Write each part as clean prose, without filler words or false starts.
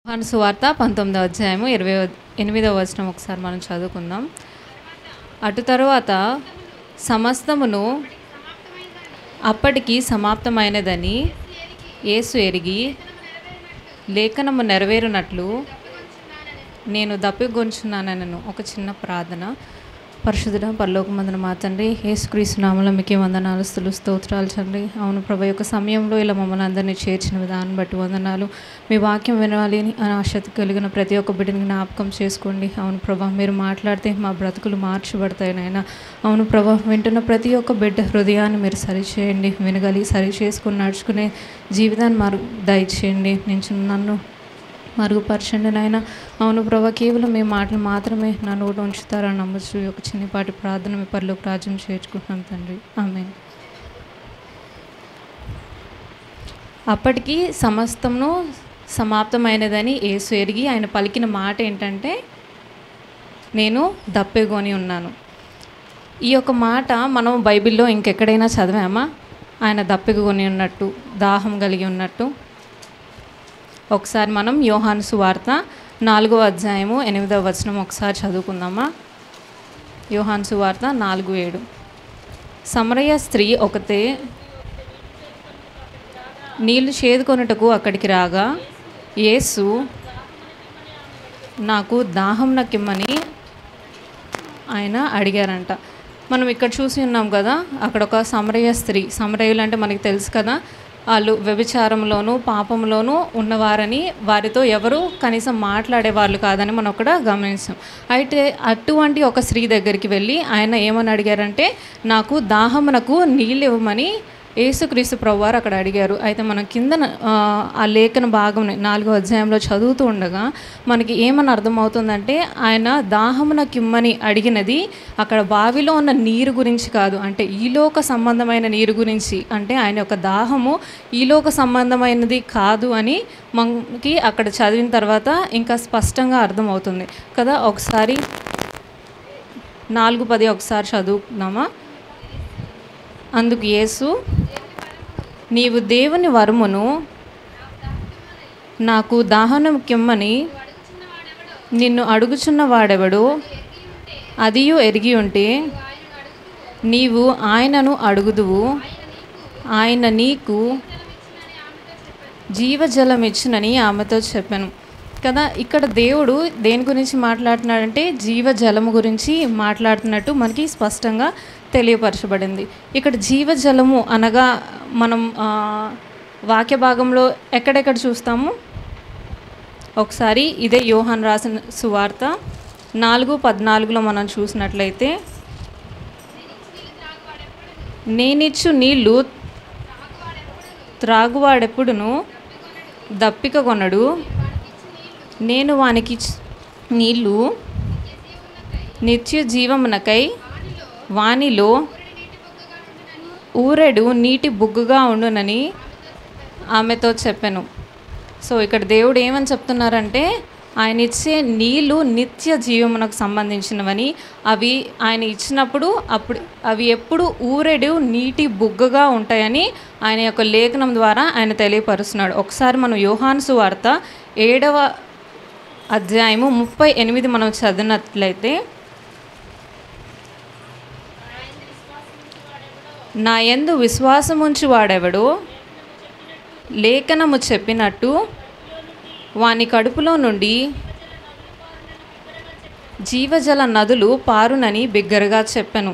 యోహాను సువార్త 19వ అధ్యాయము 28వ వచనం ఒకసారి మనం చదువుకుందాం. అటు తరువాత సమస్తమును అప్పటికి సమాప్తమైనదని యేసు ఎరిగి లేఖనము నెరవేరునట్లు నేను దప్పిగొంచున్నానను. ఒక చిన్న ప్రార్థన. పరిశుద్ధుడ పరలోకమందున మా తండ్రి, యేసుక్రీస్తు నామములో మీకే వందనాలు, స్తోత్రాలు తండ్రి. అవును ప్రభు, యొక్క సమయంలో ఇలా మమ్మల్ని అందరినీ చేర్చిన విధానం బట్టి వందనాలు. మీ వాక్యం వినాలి అని ఆసక్తి కలిగిన ప్రతి ఒక్క బిడ్డని జ్ఞాపకం చేసుకోండి. అవును ప్రభా, మీరు మాట్లాడితే మా బ్రతుకులు మార్చబడతాయి నాయన. అవును ప్రభా, వింటున్న ప్రతి ఒక్క బిడ్డ హృదయాన్ని మీరు సరిచేయండి, వినగలిగి సరి చేసుకుని నడుచుకునే జీవితాన్ని దయచేయండి. నన్ను మరుగుపరచండి నాయన. అవును ప్రభా, కేవలం మీ మాటలు మాత్రమే నా నోట ఉంచుతారని నమ్మచ్చు. ఒక చిన్నపాటి ప్రార్థన మీ పరలోక రాజ్యం చేర్చుకుంటున్నాం తండ్రి, ఆమేన్. అప్పటికి సమస్తమును సమాప్తమైనదని యేసు ఎరిగి ఆయన పలికిన మాట ఏంటంటే, నేను దప్పిగొని ఉన్నాను. ఈ యొక్క మాట మనం బైబిల్లో ఇంకెక్కడైనా చదివామా? ఆయన దప్పిగొని ఉన్నట్టు, దాహం కలిగి ఉన్నట్టు. ఒకసారి మనం యోహాను సువార్త 4వ అధ్యాయము 8వ వచనం ఒకసారి చదువుకుందామా? యోహాను సువార్త 4:7. సమరయ స్త్రీ ఒకతే నీళ్లు చేదుకొనుటకు అక్కడికి రాగా యేసు, నాకు దాహం నకిమ్మని ఆయన అడిగారంట. మనం ఇక్కడ చూసి ఉన్నాం కదా, అక్కడ ఒక సమరయ స్త్రీ. సమరయులు అంటే మనకి తెలుసు కదా, వాళ్ళు వ్యభిచారంలోనూ పాపంలోనూ ఉన్నవారని, వారితో ఎవరు కనీసం మాట్లాడేవాళ్ళు కాదని మనం అక్కడ గమనించాం. అయితే అటువంటి ఒక స్త్రీ దగ్గరికి వెళ్ళి ఆయన ఏమని అడిగారంటే, నాకు దాహమునకు నీళ్ళు ఇవ్వమని యేసుక్రీస్తు ప్రభువారు అక్కడ అడిగారు. అయితే మనం కింద ఆ లేఖన భాగం 4వ అధ్యాయంలో చదువుతూ ఉండగా మనకి ఏమని అర్థమవుతుందంటే, ఆయన దాహమునకిమ్మని అడిగినది అక్కడ బావిలో ఉన్న నీరు గురించి కాదు, అంటే ఈలోక సంబంధమైన నీరు గురించి. అంటే ఆయన యొక్క దాహము ఈలోక సంబంధమైనది కాదు అని మనకి అక్కడ చదివిన తర్వాత ఇంకా స్పష్టంగా అర్థమవుతుంది కదా. ఒకసారి 4:10 ఒకసారి చదువుకున్నామా? అందుకు యేసు, నీవు దేవుని వరమును నాకు దాహముకిమ్మని నిన్ను అడుగుచున్న వాడెవడు? అదియు ఎరిగి ఉంటే నీవు ఆయనను అడుగుదువు, ఆయన నీకు జీవజలం ఇచ్చునని ఆమెతో చెప్పాను కదా. ఇక్కడ దేవుడు దేని గురించి మాట్లాడుతున్నాడంటే, జీవజలము గురించి మాట్లాడుతున్నట్టు మనకి స్పష్టంగా తెలియపరచబడింది. ఇక్కడ జీవజలము అనగా మనం వాక్య భాగంలో ఎక్కడెక్కడ చూస్తాము? ఒకసారి ఇదే యోహాను రాసిన సువార్త 4:14లో మనం చూసినట్లయితే, నేనిచ్చు నీళ్ళు త్రాగువాడెప్పుడును దప్పిక కొనడు, నేను వానికి నీళ్ళు నిత్య జీవమునకై వానిలో ఊరెడు నీటి బుగ్గుగా ఉండునని ఆమెతో చెప్పాను. సో ఇక్కడ దేవుడు ఏమని చెప్తున్నారంటే, ఆయన ఇచ్చే నీళ్ళు నిత్య జీవమునకు సంబంధించినవని, అవి ఆయన ఇచ్చినప్పుడు అవి ఎప్పుడు ఊరెడు నీటి బుగ్గగా ఉంటాయని ఆయన యొక్క లేఖనం ద్వారా ఆయన తెలియపరుస్తున్నాడు. ఒకసారి మనం యోహాను సువార్త 7వ అధ్యాయము 38 మనం చదివినట్లయితే, నా యందు విశ్వాసముంచి వాడెవడో లేఖనము చెప్పినట్టు వాని కడుపులో నుండి జీవజల నదులు పారునని బిగ్గరగా చెప్పెను.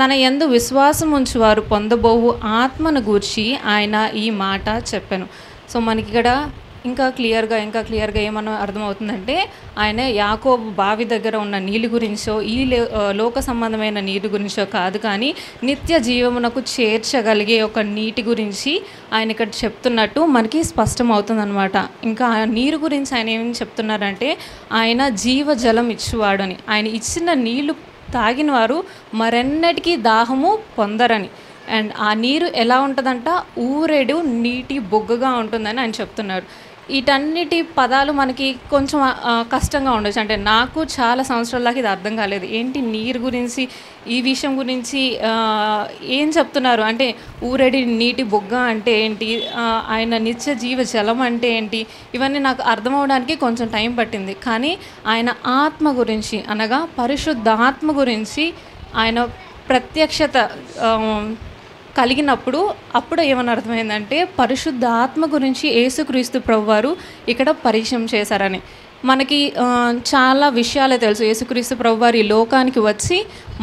తన యందు విశ్వాసం ఉంచువారు పొందబోవు ఆత్మను గూర్చి ఆయన ఈ మాట చెప్పెను. సో మనకి ఇక్కడ ఇంకా క్లియర్గా ఏమన్నా అర్థమవుతుందంటే, ఆయన యాకోబు బావి దగ్గర ఉన్న నీళ్ళు గురించో ఈ లోక సంబంధమైన నీరు గురించో కాదు, కానీ నిత్య జీవమునకు చేర్చగలిగే ఒక నీటి గురించి ఆయన ఇక్కడ చెప్తున్నట్టు మనకి స్పష్టమవుతుందన్నమాట. ఇంకా ఆ నీరు గురించి ఆయన ఏం చెప్తున్నారంటే, ఆయన జీవజలం ఇచ్చువాడు అని. ఆయన ఇచ్చిన నీళ్లు తాగిన వారు మరెన్నటికీ దాహము పొందరని. అండ్ ఆ నీరు ఎలా ఉంటుందంట? ఊరెడు నీటి బొగ్గుగా ఉంటుందని ఆయన చెప్తున్నారు. వీటన్నిటి పదాలు మనకి కొంచెం కష్టంగా ఉండొచ్చు. అంటే నాకు చాలా సంవత్సరాల దాకా ఇది అర్థం కాలేదు. ఏంటి నీరు గురించి, ఈ విషయం గురించి ఏం చెప్తున్నారు, అంటే ఊరడి నీటి బొగ్గ అంటే ఏంటి, ఆయన నిత్య జీవ జలం అంటే ఏంటి, ఇవన్నీ నాకు అర్థం అవడానికి కొంచెం టైం పట్టింది. కానీ ఆయన ఆత్మ గురించి, అనగా పరిశుద్ధ ఆత్మ గురించి ఆయన ప్రత్యక్షత కలిగినప్పుడు అప్పుడు ఏమని అర్థమైందంటే పరిశుద్ధ ఆత్మ గురించి యేసుక్రీస్తు ప్రభువారు ఇక్కడ పరిచయం చేశారని. మనకి చాలా విషయాలే తెలుసు. యేసుక్రీస్తు ప్రభువారు ఈ లోకానికి వచ్చి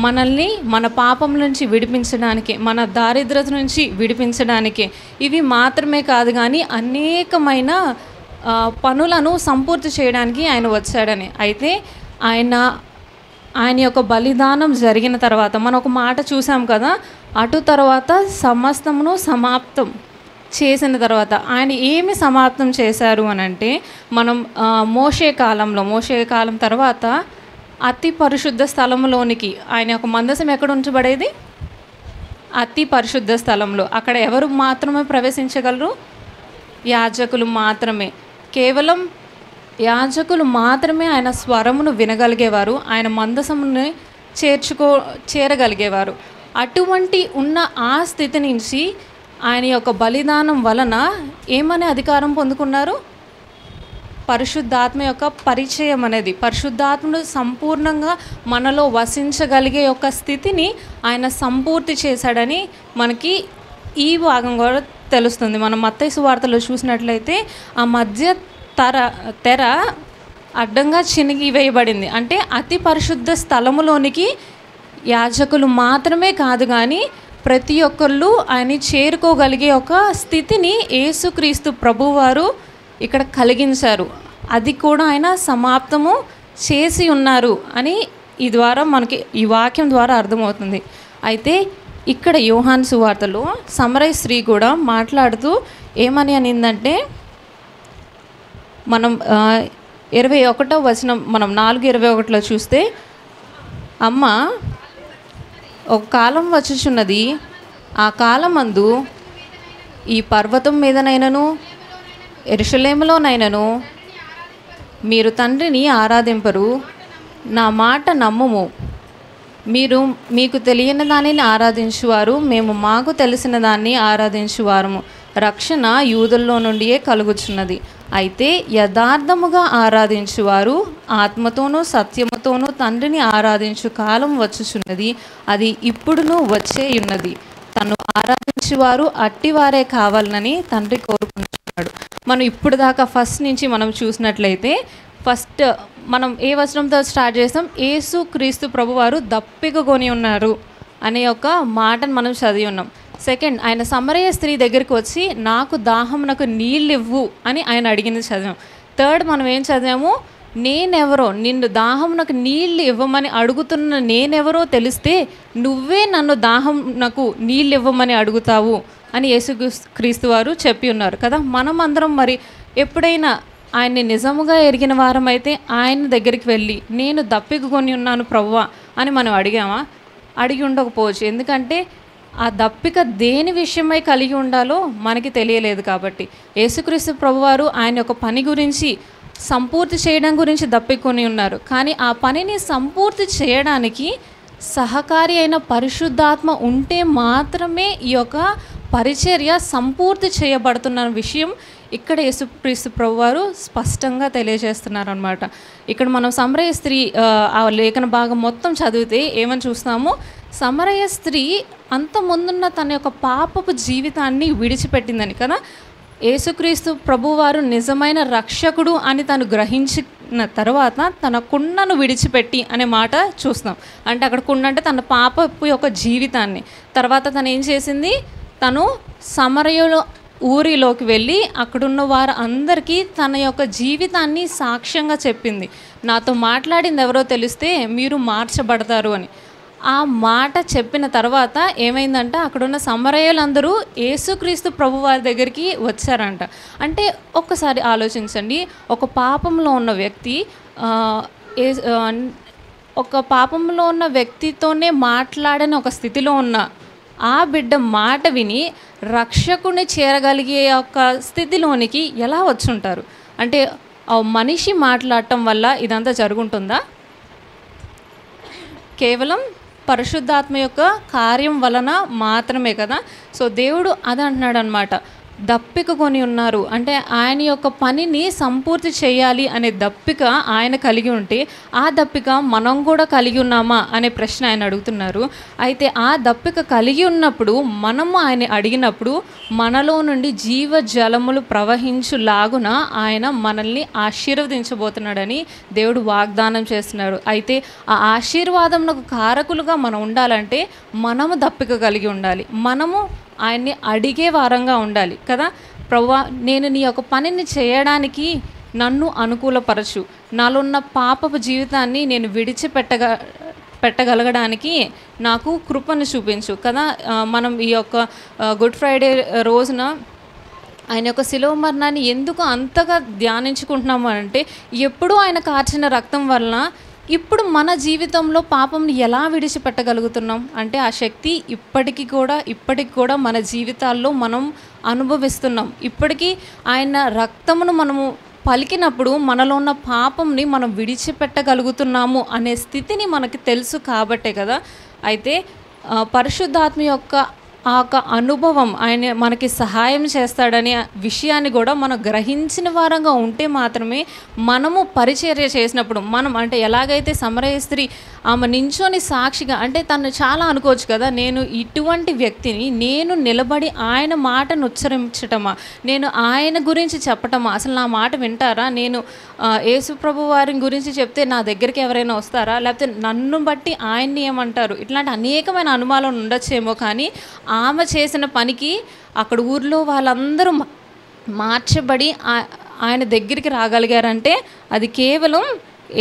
మనల్ని మన పాపం నుంచి విడిపించడానికి, మన దారిద్రత నుంచి విడిపించడానికి, ఇవి మాత్రమే కాదు కానీ అనేకమైన పనులను సంపూర్తి చేయడానికి ఆయన వచ్చాడని. అయితే ఆయన యొక్క బలిదానం జరిగిన తర్వాత మనం ఒక మాట చూసాం కదా, అటు తర్వాత సమస్తమును సమాప్తం చేసిన తర్వాత ఆయన ఏమి సమాప్తం చేశారు అని అంటే, మనం మోషే కాలం తర్వాత అతి పరిశుద్ధ స్థలంలోనికి ఆయన యొక్క మందసం ఎక్కడ ఉంచబడేది? అతి పరిశుద్ధ స్థలంలో. అక్కడ ఎవరు మాత్రమే ప్రవేశించగలరు? యాజకులు మాత్రమే. కేవలం యాజకులు మాత్రమే ఆయన స్వరమును వినగలిగేవారు, ఆయన మందసముని చేరగలిగేవారు. అటువంటి ఉన్న ఆ స్థితి నుంచి ఆయన యొక్క బలిదానం వలన ఏమనే అధికారం పొందుకున్నారు? పరిశుద్ధాత్మ యొక్క పరిచయం అనేది, పరిశుద్ధాత్మను సంపూర్ణంగా మనలో వసించగలిగే యొక్క స్థితిని ఆయన సంపూర్తి చేశాడని మనకి ఈ భాగం కూడా తెలుస్తుంది. మనం మత్తయి సువార్తలో చూసినట్లయితే ఆ మధ్య తెర అడ్డంగా చినిగి వేయబడింది. అంటే అతి పరిశుద్ధ స్థలములోనికి యాజకులు మాత్రమే కాదు కానీ ప్రతి ఒక్కళ్ళు ఆయన చేరుకోగలిగే ఒక స్థితిని యేసుక్రీస్తు ప్రభువారు ఇక్కడ కలిగించారు. అది కూడా ఆయన సమాప్తము చేసి ఉన్నారు అని ఈ ద్వారా మనకి ఈ వాక్యం ద్వారా అర్థమవుతుంది. అయితే ఇక్కడ యోహాను సువార్తలో సమరయ స్త్రీ కూడా మాట్లాడుతూ ఏమని అనిందంటే, మనం 21వ వచనం మనం 4:21లో చూస్తే, అమ్మ ఒక కాలం వచ్చుచున్నది, ఆ కాలమందు ఈ పర్వతం మీదనైనను యెరూషలేములోనైనను మీరు తండ్రిని ఆరాధింపరు, నా మాట నమ్ముము. మీకు తెలియని దానిని ఆరాధించువారు, మేము మాకు తెలిసిన దాన్ని ఆరాధించువారము. రక్షణ యూదుల్లో నుండియే కలుగుచున్నది. అయితే యథార్థముగా ఆరాధించువారు ఆత్మతోనూ సత్యముతోనూ తండ్రిని ఆరాధించు కాలం వచ్చుచున్నది, అది ఇప్పుడును వచ్చేయున్నది. తను ఆరాధించువారు అట్టివారే కావాలని తండ్రి కోరుకుంటున్నాడు. మనం ఇప్పుడు దాకా ఫస్ట్ నుంచి మనం చూసినట్లయితే, ఫస్ట్ మనం ఏ వచనంతో స్టార్ట్ చేస్తాం? యేసు క్రీస్తు ప్రభువారు దప్పికగొని ఉన్నారు అనే ఒక మాటను మనం చదివి ఉన్నాం. సెకండ్, ఆయన సమరయ స్త్రీ దగ్గరికి వచ్చి నాకు దాహమునకు నీళ్ళు ఇవ్వు అని ఆయన అడిగింది చదివాం. థర్డ్, మనం ఏం చదివాము? నేనెవరో, నిన్ను దాహమునకు నీళ్ళు ఇవ్వమని అడుగుతున్న నేనెవరో తెలిస్తే నువ్వే నన్ను దాహమునకు నీళ్ళు ఇవ్వమని అడుగుతావు అని యేసుక్రీస్తు వారు చెప్పి ఉన్నారు కదా. మనం అందరం మరి ఎప్పుడైనా ఆయన్ని నిజముగా ఎరిగిన వారమైతే ఆయన దగ్గరికి వెళ్ళి నేను దప్పికొని ఉన్నాను ప్రభువా అని మనం అడిగామా? అడిగి ఉండకపోవచ్చు. ఎందుకంటే ఆ దప్పిక దేని విషయమై కలిగి ఉండాలో మనకి తెలియలేదు కాబట్టి. యేసుక్రీస్తు ప్రభువారు ఆయన యొక్క పని గురించి సంపూర్తి చేయడం గురించి దప్పికొని ఉన్నారు. కానీ ఆ పనిని సంపూర్తి చేయడానికి సహకారి అయిన పరిశుద్ధాత్మ ఉంటే మాత్రమే ఈ యొక్క పరిచర్య సంపూర్తి చేయబడుతున్న విషయం ఇక్కడ యేసుక్రీస్తు ప్రభువారు స్పష్టంగా తెలియజేస్తున్నారనమాట. ఇక్కడ మనం సమరయ స్త్రీ ఆ లేఖన భాగం మొత్తం చదివితే ఏమని చూస్తాము? సమరయ స్త్రీ అంత ముందున్న తన యొక్క పాపపు జీవితాన్ని విడిచిపెట్టిందని కదా. యేసుక్రీస్తు ప్రభువారు నిజమైన రక్షకుడు అని తను గ్రహించిన తర్వాత తన కుండను విడిచిపెట్టి అనే మాట చూస్తాం. అంటే అక్కడ కుండ అంటే తన పాపపు యొక్క జీవితాన్ని. తర్వాత తను ఏం చేసింది? తను సమరయలో ఊరిలోకి వెళ్ళి అక్కడున్న వారు అందరికీ తన యొక్క జీవితాన్ని సాక్ష్యంగా చెప్పింది. నాతో మాట్లాడింది ఎవరో తెలిస్తే మీరు మార్చబడతారు అని. ఆ మాట చెప్పిన తర్వాత ఏమైందంట, అక్కడున్న సమరయులందరూ యేసుక్రీస్తు ప్రభువారి దగ్గరికి వచ్చారంట. అంటే ఒక్కసారి ఆలోచించండి, ఒక పాపంలో ఉన్న వ్యక్తి ఒక పాపంలో ఉన్న వ్యక్తితోనే మాట్లాడని ఒక స్థితిలో ఉన్న ఆ బిడ్డ మాట విని రక్షకుని చేరగలిగే యొక్క స్థితిలోనికి ఎలా వచ్చుంటారు? అంటే ఆ మనిషి మాట్లాడటం వల్ల ఇదంతా జరుగుంటుందా? కేవలం పరిశుద్ధాత్మ యొక్క కార్యం వలన మాత్రమే కదా. సో దేవుడు అది అంటున్నాడు అనమాట, దప్పిక కొని ఉన్నారు అంటే ఆయన యొక్క పనిని సంపూర్తి చేయాలి అనే దప్పిక ఆయన కలిగి ఉంటే ఆ దప్పిక మనం కూడా కలిగి ఉన్నామా అనే ప్రశ్న ఆయన అడుగుతున్నారు. అయితే ఆ దప్పిక కలిగి ఉన్నప్పుడు మనము ఆయన అడిగినప్పుడు మనలో నుండి జీవ జలములు ప్రవహించులాగున ఆయన మనల్ని ఆశీర్వదించబోతున్నాడని దేవుడు వాగ్దానం చేస్తున్నాడు. అయితే ఆ ఆశీర్వాదంకు కారకులుగా మనం ఉండాలంటే మనము దప్పిక కలిగి ఉండాలి, మనము ఆయన్ని అడిగే వారంగా ఉండాలి కదా. ప్రభువా, నేను నీ యొక్క పనిని చేయడానికి నన్ను అనుకూలపరచు, నాలో ఉన్న పాపపు జీవితాన్ని నేను పెట్టగలగడానికి నాకు కృపను చూపించు కదా. మనం ఈ యొక్క గుడ్ ఫ్రైడే రోజున ఆయన యొక్క శిలువ మరణాన్ని ఎందుకు అంతగా ధ్యానించుకుంటున్నాము అంటే, ఎప్పుడూ ఆయన కార్చిన రక్తం వలన ఇప్పుడు మన జీవితంలో పాపంని ఎలా విడిచిపెట్టగలుగుతున్నాం అంటే ఆ శక్తి ఇప్పటికి కూడా మన జీవితాల్లో మనం అనుభవిస్తున్నాం. ఇప్పటికీ ఆయన రక్తమును మనము పలికినప్పుడు మనలో ఉన్న పాపంని మనం విడిచిపెట్టగలుగుతున్నాము అనే స్థితిని మనకి తెలుసు కాబట్టే కదా. అయితే పరిశుద్ధాత్మ యొక్క ఆ యొక్క అనుభవం ఆయన మనకి సహాయం చేస్తాడనే విషయాన్ని కూడా మనం గ్రహించిన వారంగా ఉంటే మాత్రమే మనము పరిచర్య చేసినప్పుడు మనం అంటే ఎలాగైతే సమరయ స్త్రీ ఆమె నించొని సాక్షిగా అంటే తను చాలా అనుకోవచ్చు కదా, నేను ఇటువంటి వ్యక్తిని నేను నిలబడి ఆయన మాటను ఉచ్చరించటమా, నేను ఆయన గురించి చెప్పటమా, అసలు నా మాట వింటారా, నేను యేసు ప్రభు వారి గురించి చెప్తే నా దగ్గరికి ఎవరైనా వస్తారా, లేకపోతే నన్ను బట్టి ఆయన్ని ఏమంటారు, ఇట్లాంటి అనేకమైన అనుమానాలు ఉండొచ్చేమో. కానీ ఆమె చేసిన పనికి అక్కడ ఊర్లో వాళ్ళందరూ మార్చబడి ఆయన దగ్గరికి రాగలిగారంటే అది కేవలం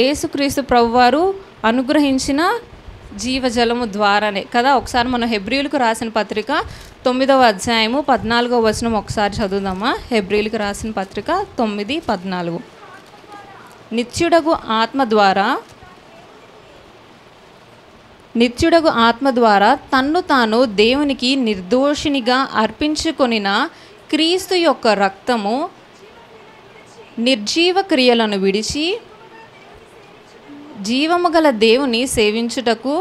యేసుక్రీస్తు ప్రభువారు అనుగ్రహించిన జీవజలము ద్వారానే కదా. ఒకసారి మనం హెబ్రీయులకు రాసిన పత్రిక 9వ అధ్యాయము 14వ వచనం ఒకసారి చదువుదామా. హెబ్రీయులకు రాసిన పత్రిక 9:14. నిత్యుడగు ఆత్మ ద్వారా తన్ను తాను దేవునికి నిర్దోషినిగా అర్పించుకొనిన క్రీస్తు యొక్క రక్తము నిర్జీవ క్రియలను విడిచి జీవము గల దేవుని సేవించుటకు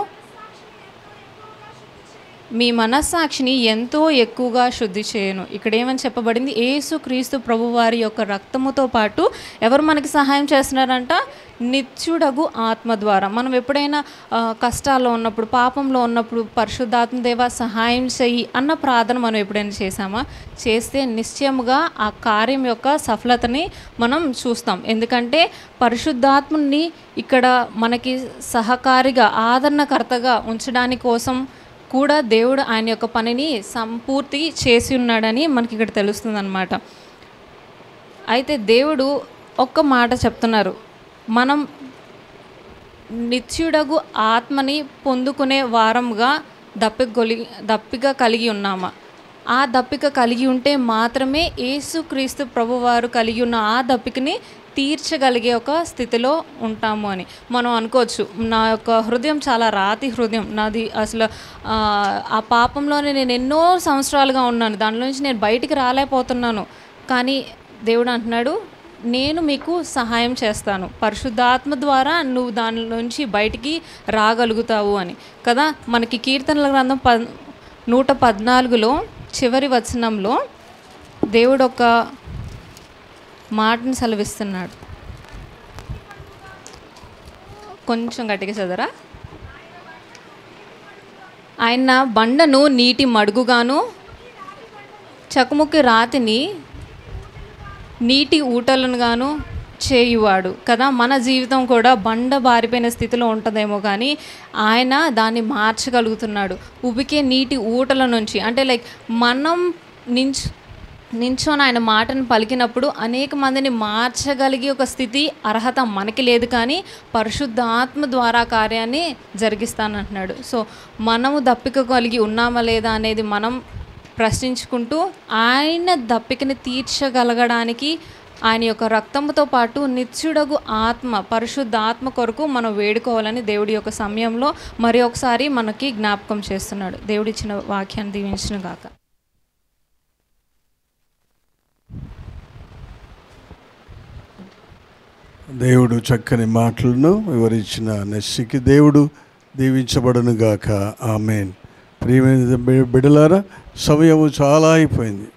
మీ మనస్సాక్షిని ఎంతో ఎక్కువగా శుద్ధి చేయను. ఇక్కడ ఏమని చెప్పబడింది, యేసు క్రీస్తు ప్రభువారి యొక్క రక్తముతో పాటు ఎవరు మనకి సహాయం చేస్తున్నారంట, నిత్యుడగు ఆత్మ ద్వారా. మనం ఎప్పుడైనా కష్టాల్లో ఉన్నప్పుడు పాపంలో ఉన్నప్పుడు పరిశుద్ధాత్మ దేవా సహాయం చెయ్యి అన్న ప్రార్థన మనం ఎప్పుడైనా చేసామా? చేస్తే నిశ్చయముగా ఆ కార్యం యొక్క సఫలతని మనం చూస్తాం. ఎందుకంటే పరిశుద్ధాత్మని ఇక్కడ మనకి సహకారిగా ఆదరణకర్తగా ఉంచడానికి కోసం కూడా దేవుడు ఆయన యొక్క పనిని సంపూర్తి చేసి ఉన్నాడని మనకి ఇక్కడ తెలుస్తుంది అన్నమాట. అయితే దేవుడు ఒక్క మాట చెప్తున్నారు, మనం నిత్యుడగు ఆత్మని పొందుకునే వారంగా దప్పిక కలిగి ఉన్నామా? ఆ దప్పిక కలిగి ఉంటే మాత్రమే యేసుక్రీస్తు ప్రభువారు కలిగి ఉన్న ఆ దప్పికని తీర్చగలిగే ఒక స్థితిలో ఉంటాము అని మనం అనుకోవచ్చు. నా యొక్క హృదయం చాలా రాతి హృదయం నాది, అసలు ఆ పాపంలోనే నేను ఎన్నో సంవత్సరాలుగా ఉన్నాను, దానిలో నుంచి నేను బయటికి రాలేకపోతున్నాను. కానీ దేవుడు అంటున్నాడు, నేను మీకు సహాయం చేస్తాను, పరిశుద్ధాత్మ ద్వారా నువ్వు దాని నుంచి బయటికి రాగలుగుతావు అని కదా. మనకి కీర్తనల గ్రంథం 114లో చివరి వచనంలో దేవుడు ఒక మాటను సెలవిస్తున్నాడు. కొంచెం గట్టిగా చదవరా. ఆయన బండను నీటి మడుగుగాను చకుముకి రాతిని నీటి ఊటలను గాను చేయువాడు కదా. మన జీవితం కూడా బండ బారిపోయిన స్థితిలో ఉంటుందేమో కానీ ఆయన దాన్ని మార్చగలుగుతున్నాడు. ఉబికే నీటి ఊటల నుంచి అంటే లైక్ మనం నించొని ఆయన మాటను పలికినప్పుడు అనేక మందిని మార్చగలిగే ఒక స్థితి అర్హత మనకి లేదు, కానీ పరిశుద్ధ ఆత్మ ద్వారా కార్యాన్ని జరిగిస్తానంటున్నాడు. సో మనము దప్పిక కలిగి ఉన్నామా లేదా అనేది మనం ప్రశ్నించుకుంటూ ఆయన దప్పికని తీర్చగలగడానికి ఆయన యొక్క రక్తముతో పాటు నిత్యుడగు ఆత్మ, పరిశుద్ధ ఆత్మ కొరకు మనం వేడుకోవాలని దేవుడి యొక్క సమయంలో మరి ఒకసారి మనకి జ్ఞాపకం చేస్తున్నాడు. దేవుడిచ్చిన వాక్యాన్ని దీవించును గాక. దేవుడు చక్కని మాటలను వివరించిన నెస్సికి దేవుడు దీవించబడును గాక. ఆమేన్. ప్రియమైన బిడ్డలారా, సమయము చాలా అయిపోయింది.